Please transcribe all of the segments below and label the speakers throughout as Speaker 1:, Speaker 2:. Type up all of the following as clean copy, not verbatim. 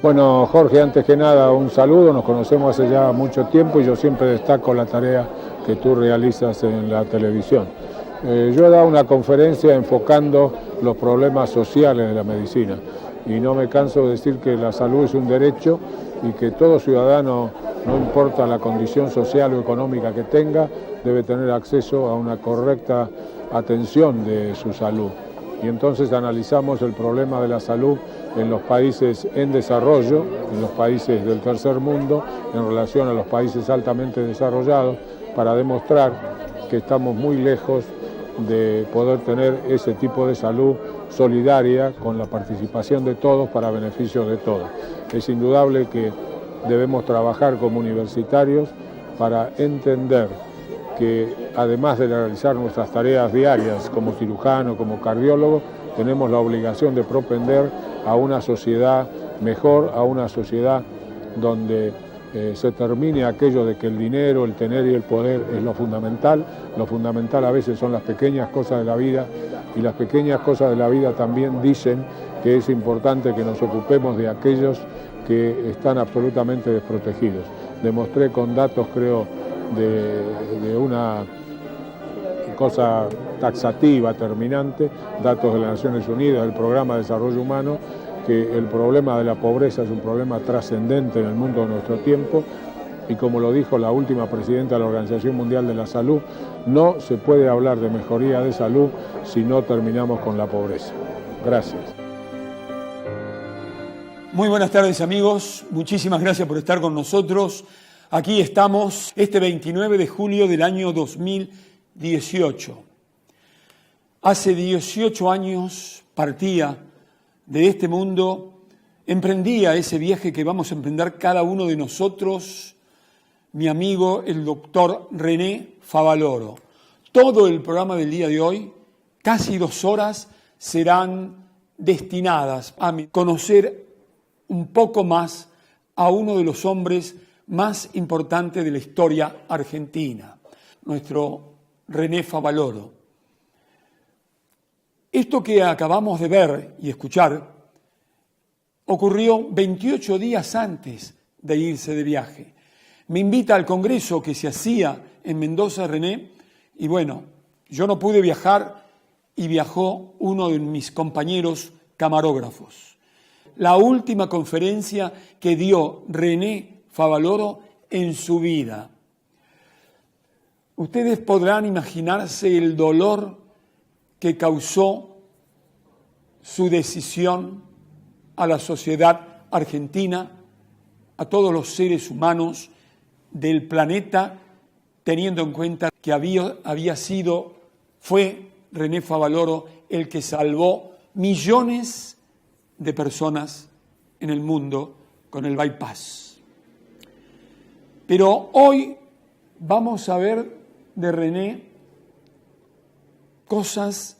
Speaker 1: Bueno, Jorge, antes que nada un saludo, nos conocemos hace ya mucho tiempo y yo siempre destaco la tarea que tú realizas en la televisión. Yo he dado una conferencia enfocando los problemas sociales de la medicina y no me canso de decir que la salud es un derecho y que todo ciudadano, no importa la condición social o económica que tenga, debe tener acceso a una correcta atención de su salud. Y entonces analizamos el problema de la salud en los países en desarrollo, en los países del tercer mundo, en relación a los países altamente desarrollados, para demostrar que estamos muy lejos de poder tener ese tipo de salud solidaria con la participación de todos para beneficio de todos. Es indudable que debemos trabajar como universitarios para entender que además de realizar nuestras tareas diarias como cirujano, como cardiólogo, tenemos la obligación de propender a una sociedad mejor, a una sociedad donde se termine aquello de que el dinero, el tener y el poder es lo fundamental a veces son las pequeñas cosas de la vida, y las pequeñas cosas de la vida también dicen que es importante que nos ocupemos de aquellos que están absolutamente desprotegidos. Demostré con datos, creo, de una cosa taxativa, terminante, datos de las Naciones Unidas, del Programa de Desarrollo Humano, que el problema de la pobreza es un problema trascendente en el mundo de nuestro tiempo, y como lo dijo la última presidenta de la Organización Mundial de la Salud, no se puede hablar de mejoría de salud si no terminamos con la pobreza. Gracias.
Speaker 2: Muy buenas tardes, amigos, muchísimas gracias por estar con nosotros. Aquí estamos este 29 de julio del año 2018. Hace 18 años partía de este mundo, emprendía ese viaje que vamos a emprender cada uno de nosotros, mi amigo el doctor René Favaloro. Todo el programa del día de hoy, casi 2 horas, serán destinadas a conocer un poco más a uno de los hombres más importante de la historia argentina, nuestro René Favaloro. Esto que acabamos de ver y escuchar ocurrió 28 días antes de irse de viaje. Me invita al congreso que se hacía en Mendoza, René, y bueno, yo no pude viajar y viajó uno de mis compañeros camarógrafos. La última conferencia que dio René Favaloro en su vida. Ustedes podrán imaginarse el dolor que causó su decisión a la sociedad argentina, a todos los seres humanos del planeta, teniendo en cuenta que fue René Favaloro el que salvó millones de personas en el mundo con el bypass. Pero hoy vamos a ver de René cosas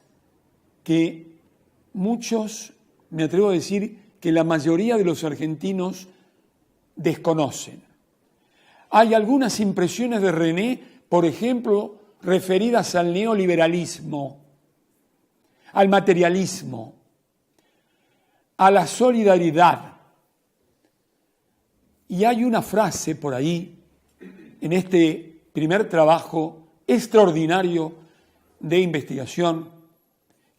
Speaker 2: que muchos, me atrevo a decir, que la mayoría de los argentinos desconocen. Hay algunas impresiones de René, por ejemplo, referidas al neoliberalismo, al materialismo, a la solidaridad. Y hay una frase por ahí, en este primer trabajo extraordinario de investigación,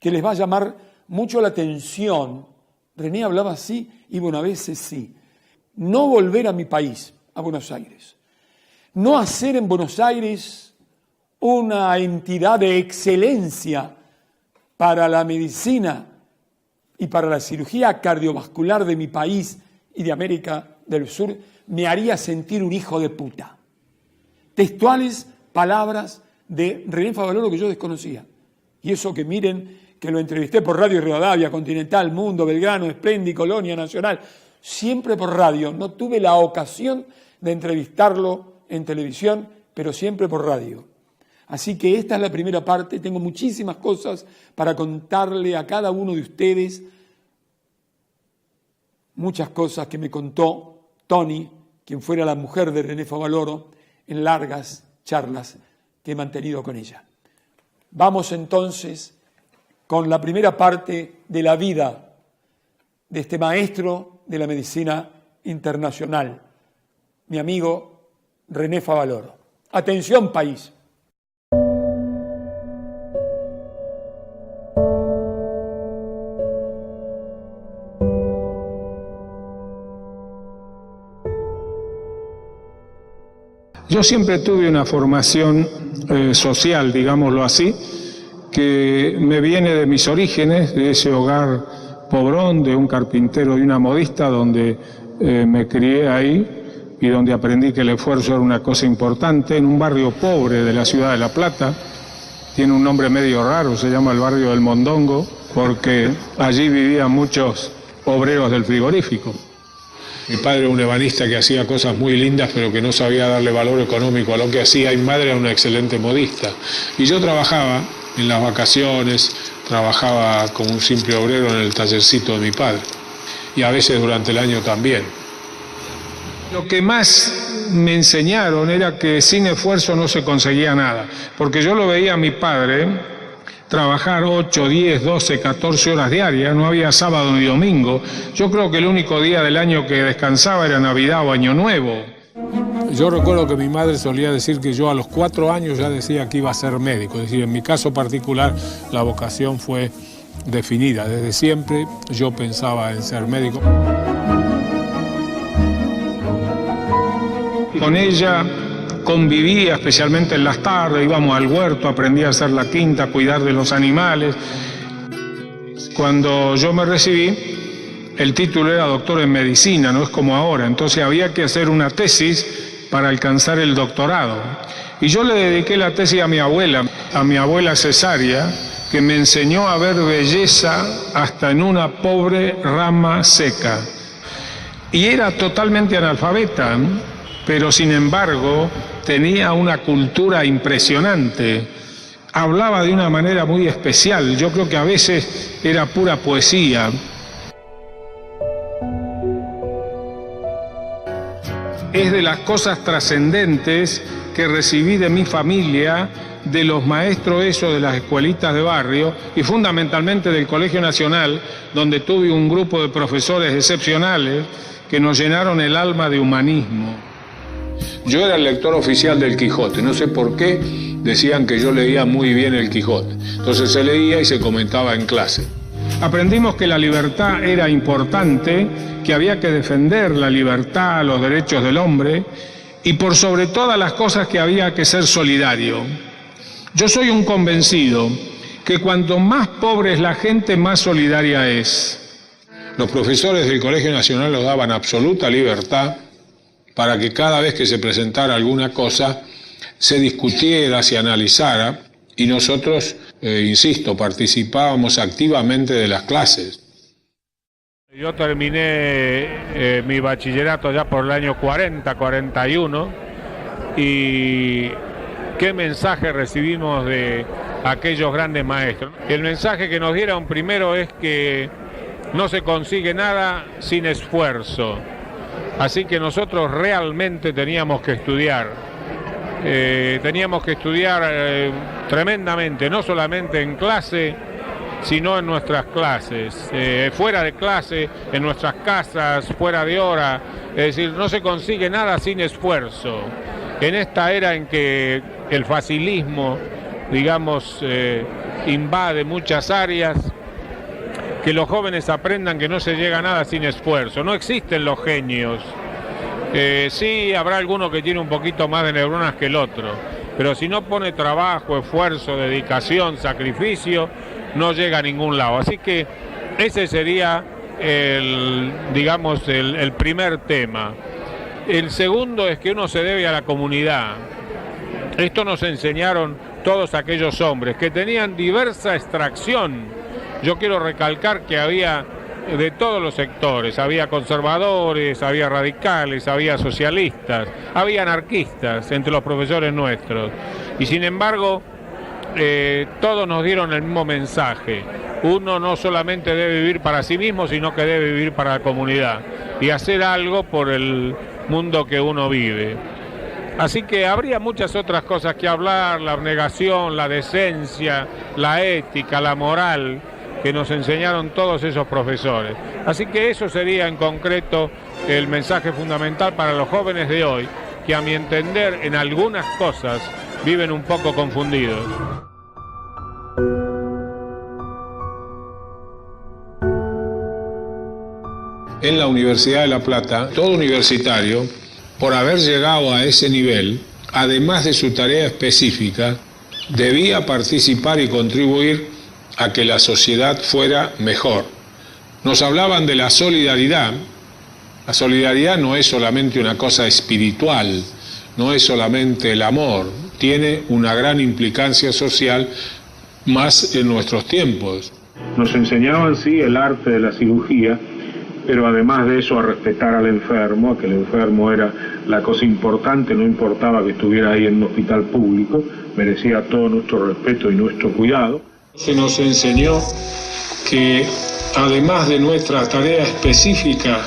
Speaker 2: que les va a llamar mucho la atención. René hablaba así, y bueno, a veces sí. No volver a mi país, a Buenos Aires. No hacer en Buenos Aires una entidad de excelencia para la medicina y para la cirugía cardiovascular de mi país y de América del Sur, me haría sentir un hijo de puta. Textuales palabras de René Favaloro que yo desconocía. Y eso que miren, que lo entrevisté por Radio Rivadavia, Continental, Mundo, Belgrano, Splendid, Colonia, Nacional, siempre por radio. No tuve la ocasión de entrevistarlo en televisión, pero siempre por radio. Así que esta es la primera parte. Tengo muchísimas cosas para contarle a cada uno de ustedes. Muchas cosas que me contó Tony, quien fuera la mujer de René Favaloro, en largas charlas que he mantenido con ella. Vamos entonces con la primera parte de la vida de este maestro de la medicina internacional, mi amigo René Favaloro. Atención, país.
Speaker 1: Yo siempre tuve una formación social, digámoslo así, que me viene de mis orígenes, de ese hogar pobrón, de un carpintero y una modista, donde me crié ahí y donde aprendí que el esfuerzo era una cosa importante, en un barrio pobre de la ciudad de La Plata. Tiene un nombre medio raro, se llama el barrio del Mondongo, porque allí vivían muchos obreros del frigorífico. Mi padre era un ebanista que hacía cosas muy lindas, pero que no sabía darle valor económico a lo que hacía, y mi madre era una excelente modista. Y yo trabajaba en las vacaciones, trabajaba como un simple obrero en el tallercito de mi padre, y a veces durante el año también. Lo que más me enseñaron era que sin esfuerzo no se conseguía nada, porque yo lo veía a mi padre trabajar 8, 10, 12, 14 horas diarias, no había sábado ni domingo. Yo creo que el único día del año que descansaba era Navidad o Año Nuevo. Yo recuerdo que mi madre solía decir que yo a los 4 años ya decía que iba a ser médico. Es decir, en mi caso particular la vocación fue definida. Desde siempre yo pensaba en ser médico. Con ella convivía, especialmente en las tardes, íbamos al huerto, aprendí a hacer la quinta, a cuidar de los animales. Cuando yo me recibí, el título era doctor en medicina, no es como ahora, entonces había que hacer una tesis para alcanzar el doctorado. Y yo le dediqué la tesis a mi abuela cesárea, que me enseñó a ver belleza hasta en una pobre rama seca. Y era totalmente analfabeta, pero sin embargo tenía una cultura impresionante, hablaba de una manera muy especial, yo creo que a veces era pura poesía. Es de las cosas trascendentes que recibí de mi familia, de los maestros esos de las escuelitas de barrio y fundamentalmente del Colegio Nacional, donde tuve un grupo de profesores excepcionales que nos llenaron el alma de humanismo. Yo era el lector oficial del Quijote, no sé por qué decían que yo leía muy bien el Quijote. Entonces se leía y se comentaba en clase. Aprendimos que la libertad era importante, que había que defender la libertad, los derechos del hombre y por sobre todas las cosas que había que ser solidario. Yo soy un convencido que cuanto más pobre es la gente, más solidaria es. Los profesores del Colegio Nacional nos daban absoluta libertad para que cada vez que se presentara alguna cosa se discutiera, se analizara, y nosotros, insisto, participábamos activamente de las clases.
Speaker 3: Yo terminé mi bachillerato ya por el año 40, 41, y qué mensaje recibimos de aquellos grandes maestros. El mensaje que nos dieron primero es que no se consigue nada sin esfuerzo. Así que nosotros realmente teníamos que estudiar tremendamente, no solamente en clase, sino en nuestras clases, fuera de clase, en nuestras casas, fuera de hora. Es decir, no se consigue nada sin esfuerzo. En esta era en que el facilismo, digamos, invade muchas áreas, que los jóvenes aprendan que no se llega a nada sin esfuerzo. No existen los genios. Sí, habrá alguno que tiene un poquito más de neuronas que el otro, pero si no pone trabajo, esfuerzo, dedicación, sacrificio, no llega a ningún lado. Así que ese sería el primer tema. El segundo es que uno se debe a la comunidad. Esto nos enseñaron todos aquellos hombres que tenían diversa extracción. Yo quiero recalcar que había de todos los sectores, había conservadores, había radicales, había socialistas, había anarquistas entre los profesores nuestros. Y sin embargo, todos nos dieron el mismo mensaje. Uno no solamente debe vivir para sí mismo, sino que debe vivir para la comunidad y hacer algo por el mundo que uno vive. Así que habría muchas otras cosas que hablar, la abnegación, la decencia, la ética, la moral, que nos enseñaron todos esos profesores. Así que eso sería en concreto el mensaje fundamental para los jóvenes de hoy, que a mi entender en algunas cosas viven un poco confundidos.
Speaker 1: En la Universidad de La Plata, todo universitario, por haber llegado a ese nivel, además de su tarea específica, debía participar y contribuir a que la sociedad fuera mejor. Nos hablaban de la solidaridad. La solidaridad no es solamente una cosa espiritual, no es solamente el amor, tiene una gran implicancia social, más en nuestros tiempos.
Speaker 4: Nos enseñaban, sí, el arte de la cirugía, pero además de eso a respetar al enfermo, a que el enfermo era la cosa importante, no importaba que estuviera ahí en un hospital público, merecía todo nuestro respeto y nuestro cuidado.
Speaker 1: Se nos enseñó que además de nuestra tarea específica,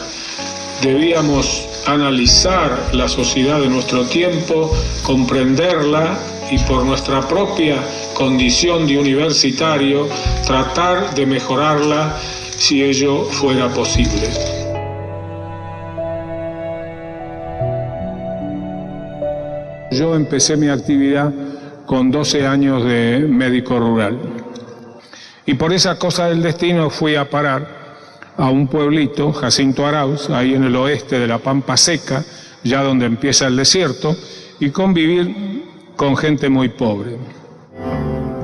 Speaker 1: debíamos analizar la sociedad de nuestro tiempo, comprenderla y por nuestra propia condición de universitario, tratar de mejorarla si ello fuera posible. Yo empecé mi actividad con 12 años de médico rural. Y por esa cosa del destino fui a parar a un pueblito, Jacinto Arauz, ahí en el oeste de la Pampa Seca, ya donde empieza el desierto, y convivir con gente muy pobre.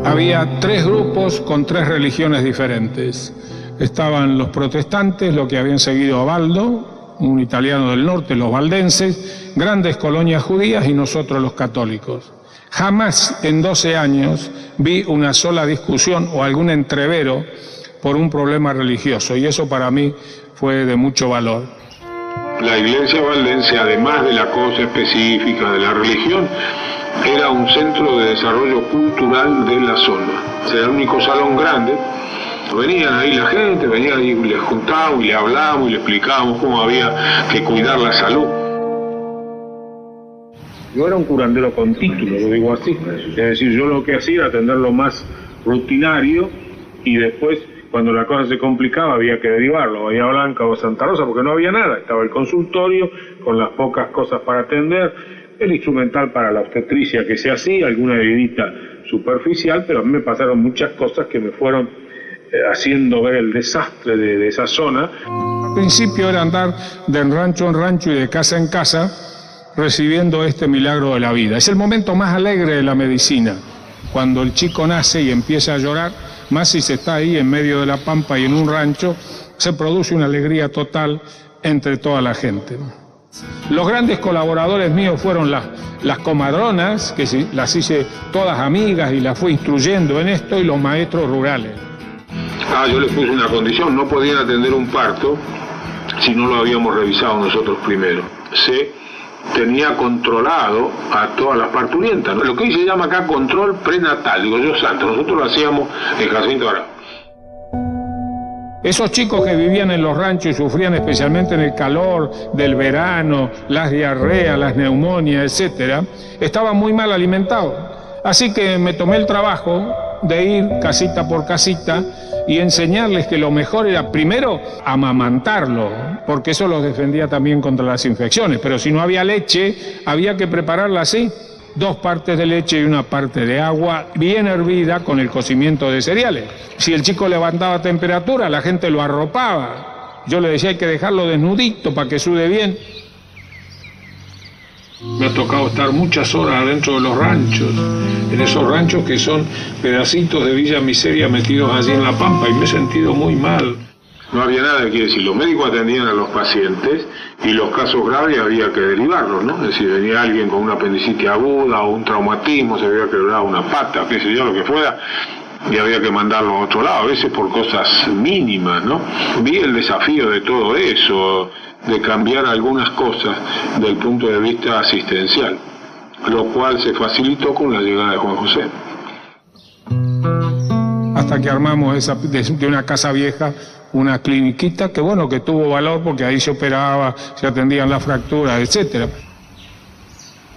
Speaker 1: Había 3 grupos con 3 religiones diferentes. Estaban los protestantes, los que habían seguido a Baldo, un italiano del norte, los valdenses, grandes colonias judías y nosotros los católicos. Jamás en 12 años vi una sola discusión o algún entrevero por un problema religioso, y eso para mí fue de mucho valor.
Speaker 5: La iglesia valdense, además de la cosa específica de la religión, era un centro de desarrollo cultural de la zona. Era el único salón grande. Venían ahí la gente, venían y les juntábamos y le hablábamos y le explicábamos cómo había que cuidar la salud.
Speaker 4: Yo era un curandero con título, lo digo así. Es decir, yo lo que hacía era atender lo más rutinario y después, cuando la cosa se complicaba, había que derivarlo a Bahía Blanca o Santa Rosa, porque no había nada. Estaba el consultorio con las pocas cosas para atender, el instrumental para la obstetricia que se hacía, alguna heridita superficial, pero a mí me pasaron muchas cosas que me fueron haciendo ver el desastre de esa zona.
Speaker 1: Al principio era andar de rancho en rancho y de casa en casa recibiendo este milagro de la vida. Es el momento más alegre de la medicina, cuando el chico nace y empieza a llorar, más si se está ahí en medio de la pampa y en un rancho, se produce una alegría total entre toda la gente. Los grandes colaboradores míos fueron las comadronas, que las hice todas amigas y las fui instruyendo en esto, y los maestros rurales.
Speaker 5: Yo les puse una condición: no podían atender un parto si no lo habíamos revisado nosotros primero. Se tenía controlado a todas las parturientas, ¿no? Lo que hoy se llama acá control prenatal, digo yo santo, nosotros lo hacíamos en Jacinto Arauz.
Speaker 1: Esos chicos que vivían en los ranchos y sufrían especialmente en el calor del verano, las diarreas, las neumonias, etcétera, estaban muy mal alimentados. Así que me tomé el trabajo de ir casita por casita y enseñarles que lo mejor era primero amamantarlo, porque eso los defendía también contra las infecciones. Pero si no había leche, había que prepararla así: 2 partes de leche y 1 parte de agua bien hervida con el cocimiento de cereales. Si el chico levantaba temperatura, la gente lo arropaba. Yo le decía, hay que dejarlo desnudito para que sude bien. Me ha tocado estar muchas horas adentro de los ranchos, en esos ranchos que son pedacitos de Villa Miseria metidos allí en la pampa, y me he sentido muy mal.
Speaker 5: No había nada, quiere decir, los médicos atendían a los pacientes y los casos graves había que derivarlos, ¿no? Es decir, venía alguien con una apendicitis aguda o un traumatismo, se había quebrado una pata, qué sé yo, lo que fuera, y había que mandarlo a otro lado, a veces por cosas mínimas, ¿no? Vi el desafío de todo eso, de cambiar algunas cosas del punto de vista asistencial, lo cual se facilitó con la llegada de Juan José.
Speaker 1: Hasta que armamos de una casa vieja una cliniquita que, bueno, que tuvo valor porque ahí se operaba, se atendían las fracturas, etcétera.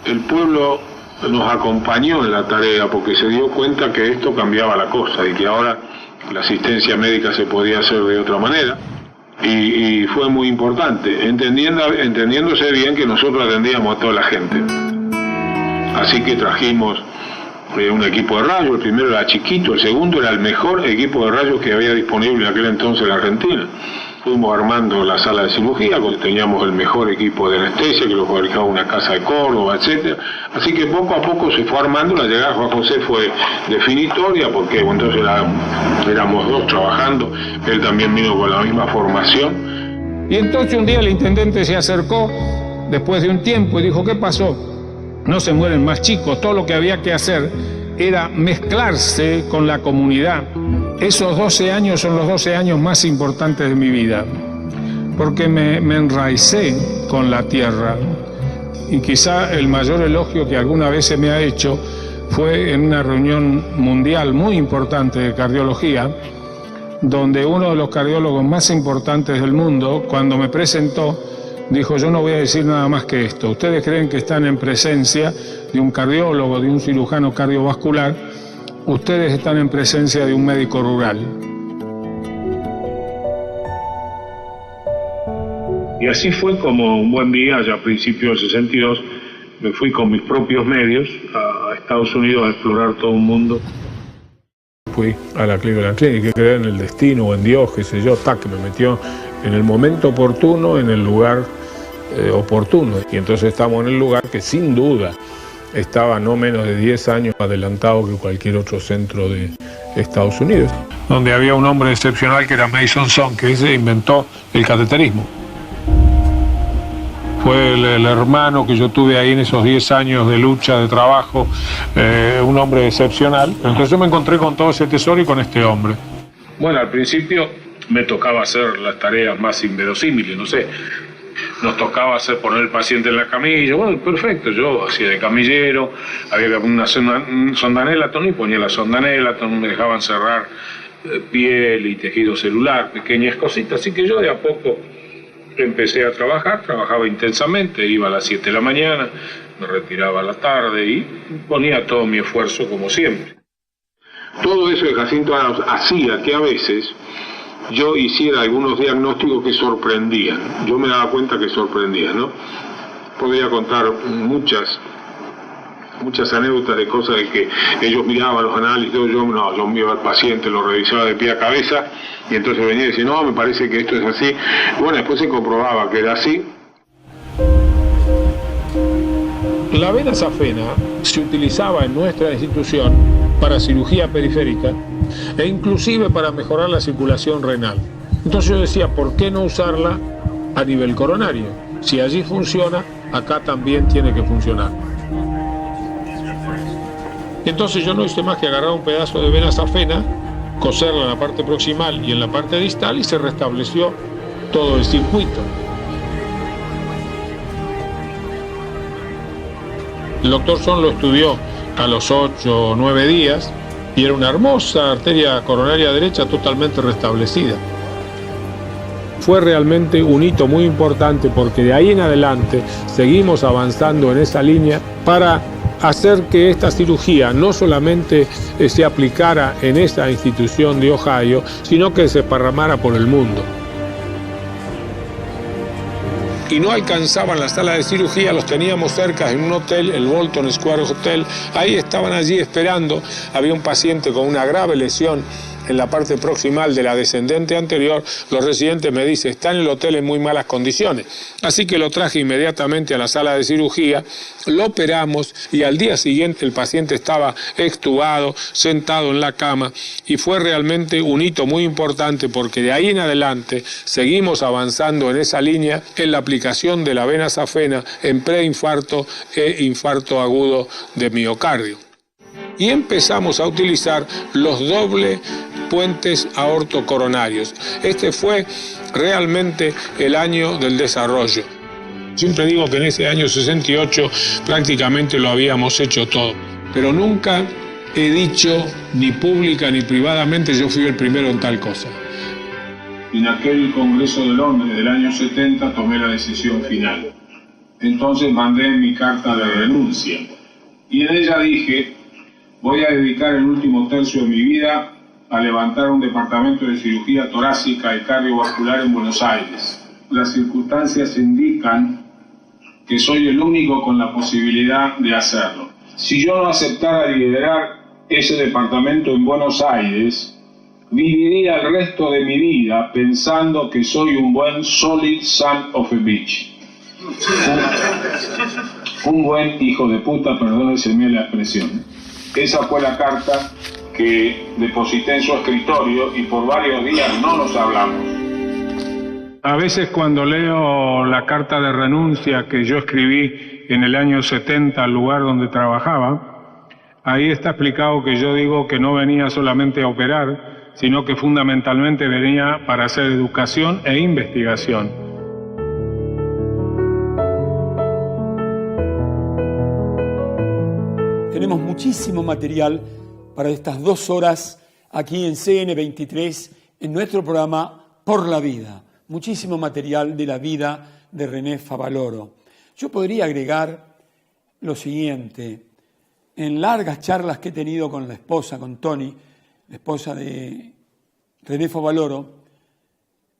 Speaker 5: El pueblo nos acompañó en la tarea porque se dio cuenta que esto cambiaba la cosa y que ahora la asistencia médica se podía hacer de otra manera. Y fue muy importante, entendiéndose bien que nosotros atendíamos a toda la gente. Así que trajimos un equipo de rayos. El primero era chiquito, el segundo era el mejor equipo de rayos que había disponible en aquel entonces en la Argentina. Fuimos armando la sala de cirugía, porque teníamos el mejor equipo de anestesia, que lo fabricaba una casa de Córdoba, etc. Así que poco a poco se fue armando. La llegada de Juan José fue definitoria, porque entonces éramos dos trabajando, él también vino con la misma formación.
Speaker 3: Y entonces un día el intendente se acercó, después de un tiempo, y dijo, ¿qué pasó? No se mueren más chicos, todo lo que había que hacer era mezclarse con la comunidad. Esos 12 años son los 12 años más importantes de mi vida, porque me enraicé con la tierra. Y quizá el mayor elogio que alguna vez se me ha hecho fue en una reunión mundial muy importante de cardiología, donde uno de los cardiólogos más importantes del mundo, cuando me presentó, dijo, yo no voy a decir nada más que esto. Ustedes creen que están en presencia de un cardiólogo, de un cirujano cardiovascular. Ustedes están en presencia de un médico rural.
Speaker 4: Y así fue como un buen día, ya a principios del 62, me fui con mis propios medios a Estados Unidos a explorar todo un mundo.
Speaker 1: Fui a la Cleveland Clinic, que creía en el destino o en Dios, qué sé yo, que me metió en el momento oportuno, en el lugar oportuno. Y entonces estamos en el lugar que sin duda estaba no menos de 10 años adelantado que cualquier otro centro de Estados Unidos.
Speaker 3: Donde había un hombre excepcional que era Mason Son, que se inventó el cateterismo. Fue el hermano que yo tuve ahí en esos 10 años de lucha, de trabajo, un hombre excepcional. Entonces yo me encontré con todo ese tesoro y con este hombre.
Speaker 4: Bueno, al principio me tocaba hacer las tareas más inverosímiles, no sé. Nos tocaba poner el paciente en la camilla. Bueno, perfecto, yo hacía de camillero, había una sonda Nelaton y ponía la sonda Nelaton, me dejaban cerrar piel y tejido celular, pequeñas cositas, así que yo de a poco empecé a trabajar, trabajaba intensamente, iba a las 7 de la mañana, me retiraba a la tarde y ponía todo mi esfuerzo como siempre.
Speaker 5: Todo eso de Jacinto hacía que a veces yo hiciera algunos diagnósticos que sorprendían. Yo me daba cuenta que sorprendían, ¿no? Podría contar muchas anécdotas de cosas de que ellos miraban los análisis, yo miraba al paciente, lo revisaba de pie a cabeza y entonces venía y decía, no, me parece que esto es así. Bueno, después se comprobaba que era así.
Speaker 3: La vena safena se utilizaba en nuestra institución para cirugía periférica e inclusive para mejorar la circulación renal. Entonces yo decía, ¿por qué no usarla a nivel coronario? Si allí funciona, acá también tiene que funcionar. Entonces yo no hice más que agarrar un pedazo de vena safena, coserla en la parte proximal y en la parte distal y se restableció todo el circuito. El doctor Son lo estudió a los 8 o 9 días y era una hermosa arteria coronaria derecha totalmente restablecida.
Speaker 1: Fue realmente un hito muy importante porque de ahí en adelante seguimos avanzando en esa línea para hacer que esta cirugía no solamente se aplicara en esa institución de Ohio, sino que se esparramara por el mundo. Y no alcanzaban la sala de cirugía, los teníamos cerca en un hotel, el Bolton Square Hotel. Ahí estaban allí esperando. Había un paciente con una grave lesión en la parte proximal de la descendente anterior. Los residentes me dicen, está en el hotel en muy malas condiciones. Así que lo traje inmediatamente a la sala de cirugía, lo operamos y al día siguiente el paciente estaba extubado, sentado en la cama, y fue realmente un hito muy importante porque de ahí en adelante seguimos avanzando en esa línea en la aplicación de la vena safena en preinfarto e infarto agudo de miocardio. Y empezamos a utilizar los doble puentes aortocoronarios. Este fue realmente el año del desarrollo. Siempre digo que en ese año 68 prácticamente lo habíamos hecho todo, pero nunca he dicho, ni pública ni privadamente, yo fui el primero en tal cosa.
Speaker 4: En aquel Congreso de Londres del año 70 tomé la decisión final. Entonces mandé mi carta de renuncia y en ella dije, voy a dedicar el último tercio de mi vida a levantar un departamento de cirugía torácica y cardiovascular en Buenos Aires. Las circunstancias indican que soy el único con la posibilidad de hacerlo. Si yo no aceptara liderar ese departamento en Buenos Aires, viviría el resto de mi vida pensando que soy un buen solid son of a bitch. Un buen hijo de puta, perdónenseme la expresión. Esa fue la carta que deposité en su escritorio y por varios días no nos hablamos. A veces cuando leo la carta de renuncia que yo escribí en el año 70 al lugar donde trabajaba, ahí está explicado que yo digo que no venía solamente a operar, sino que fundamentalmente venía para hacer educación e investigación.
Speaker 2: Tenemos muchísimo material para estas 2 horas aquí en CN23, en nuestro programa Por la Vida. Muchísimo material de la vida de René Favaloro. Yo podría agregar lo siguiente. En largas charlas que he tenido con la esposa, con Toni, la esposa de René Favaloro,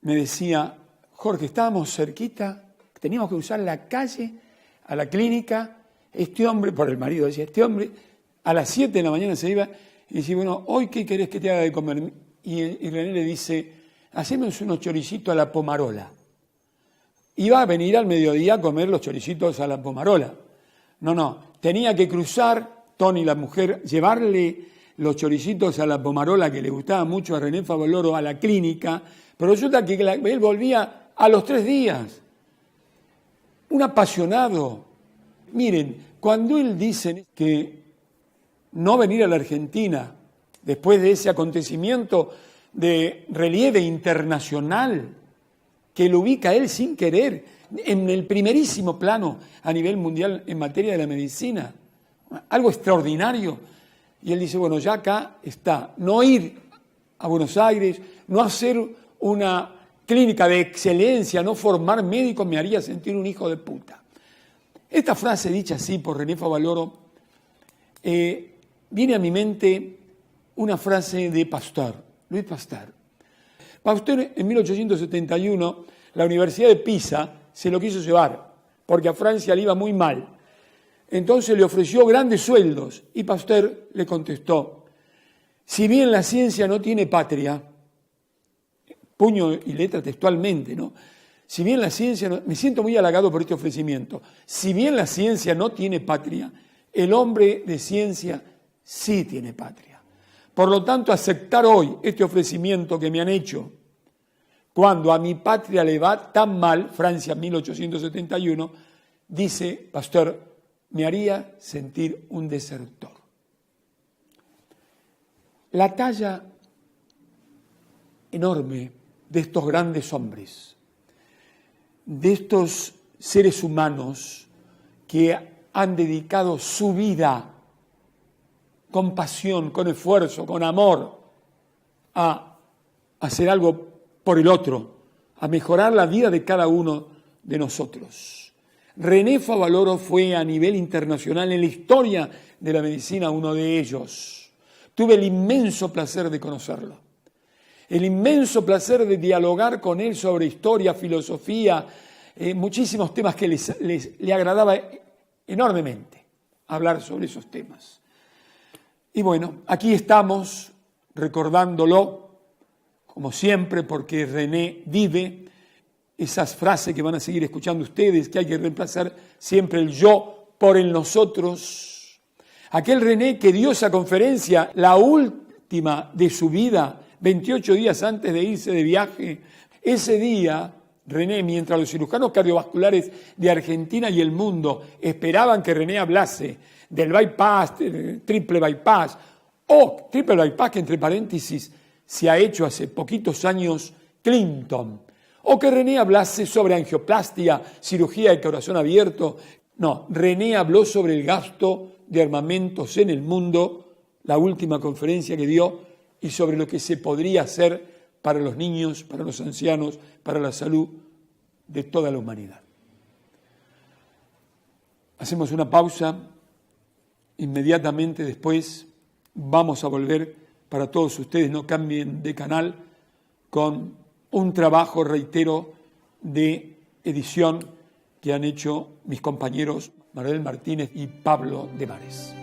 Speaker 2: me decía, Jorge, estábamos cerquita, teníamos que cruzar la calle a la clínica, este hombre, por el marido decía, este hombre a las 7 de la mañana se iba y decía, bueno, ¿hoy qué querés que te haga de comer? Y René le dice, hacemos unos choricitos a la pomarola. Iba a venir al mediodía a comer los choricitos a la pomarola. No, tenía que cruzar, Toni, la mujer, llevarle los choricitos a la pomarola que le gustaba mucho a René Favaloro a la clínica, pero resulta que él volvía a los 3 días. Un apasionado. Miren, cuando él dice que no venir a la Argentina después de ese acontecimiento de relieve internacional que lo ubica él sin querer en el primerísimo plano a nivel mundial en materia de la medicina, algo extraordinario. Y él dice, bueno, ya acá está, no ir a Buenos Aires, no hacer una clínica de excelencia, no formar médicos me haría sentir un hijo de puta. Esta frase dicha así por René Favaloro, viene a mi mente una frase de Pasteur, Louis Pasteur. Pasteur en 1871, la Universidad de Pisa se lo quiso llevar, porque a Francia le iba muy mal. Entonces le ofreció grandes sueldos y Pasteur le contestó, si bien la ciencia no tiene patria, puño y letra textualmente, ¿no? Si bien la ciencia, me siento muy halagado por este ofrecimiento, si bien la ciencia no tiene patria, el hombre de ciencia sí tiene patria. Por lo tanto, aceptar hoy este ofrecimiento que me han hecho, cuando a mi patria le va tan mal, Francia 1871, dice Pasteur, me haría sentir un desertor. La talla enorme de estos grandes hombres, de estos seres humanos que han dedicado su vida con pasión, con esfuerzo, con amor, a hacer algo por el otro, a mejorar la vida de cada uno de nosotros. René Favaloro fue a nivel internacional en la historia de la medicina uno de ellos. Tuve el inmenso placer de conocerlo, el inmenso placer de dialogar con él sobre historia, filosofía, muchísimos temas que le agradaba enormemente hablar sobre esos temas. Y bueno, aquí estamos recordándolo, como siempre, porque René vive. Esas frases que van a seguir escuchando ustedes, que hay que reemplazar siempre el yo por el nosotros. Aquel René que dio esa conferencia, la última de su vida, 28 días antes de irse de viaje. Ese día, René, mientras los cirujanos cardiovasculares de Argentina y el mundo esperaban que René hablase del bypass, del triple bypass, o triple bypass que entre paréntesis se ha hecho hace poquitos años Clinton, o que René hablase sobre angioplastia, cirugía de corazón abierto. No, René habló sobre el gasto de armamentos en el mundo, la última conferencia que dio, y sobre lo que se podría hacer para los niños, para los ancianos, para la salud de toda la humanidad. Hacemos una pausa, inmediatamente después vamos a volver para para todos ustedes. No cambien de canal, con un trabajo, reitero, de edición que han hecho mis compañeros Manuel Martínez y Pablo de Mares.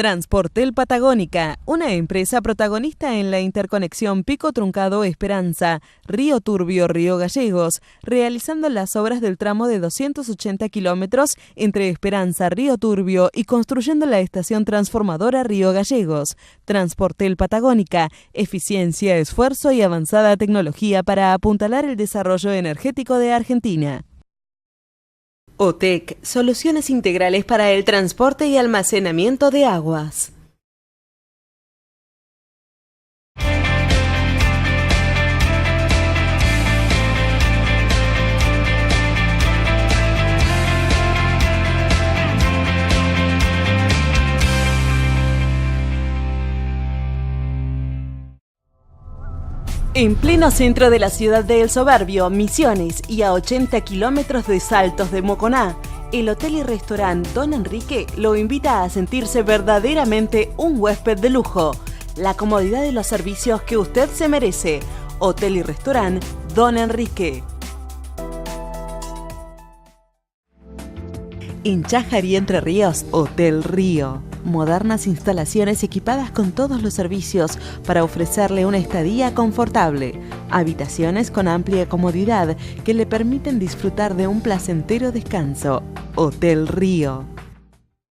Speaker 6: Transportel Patagónica, una empresa protagonista en la interconexión Pico Truncado Esperanza, Río Turbio Río Gallegos, realizando las obras del tramo de 280 kilómetros entre Esperanza Río Turbio y construyendo la estación transformadora Río Gallegos. Transportel Patagónica, eficiencia, esfuerzo y avanzada tecnología para apuntalar el desarrollo energético de Argentina. OTEC, soluciones integrales para el transporte y almacenamiento de aguas. En pleno centro de la ciudad de El Soberbio, Misiones, y a 80 kilómetros de Saltos de Moconá, el hotel y restaurante Don Enrique lo invita a sentirse verdaderamente un huésped de lujo. La comodidad de los servicios que usted se merece. Hotel y restaurante Don Enrique. En Chájar y Entre Ríos, Hotel Río. Modernas instalaciones equipadas con todos los servicios para ofrecerle una estadía confortable. Habitaciones con amplia comodidad que le permiten disfrutar de un placentero descanso. Hotel Río.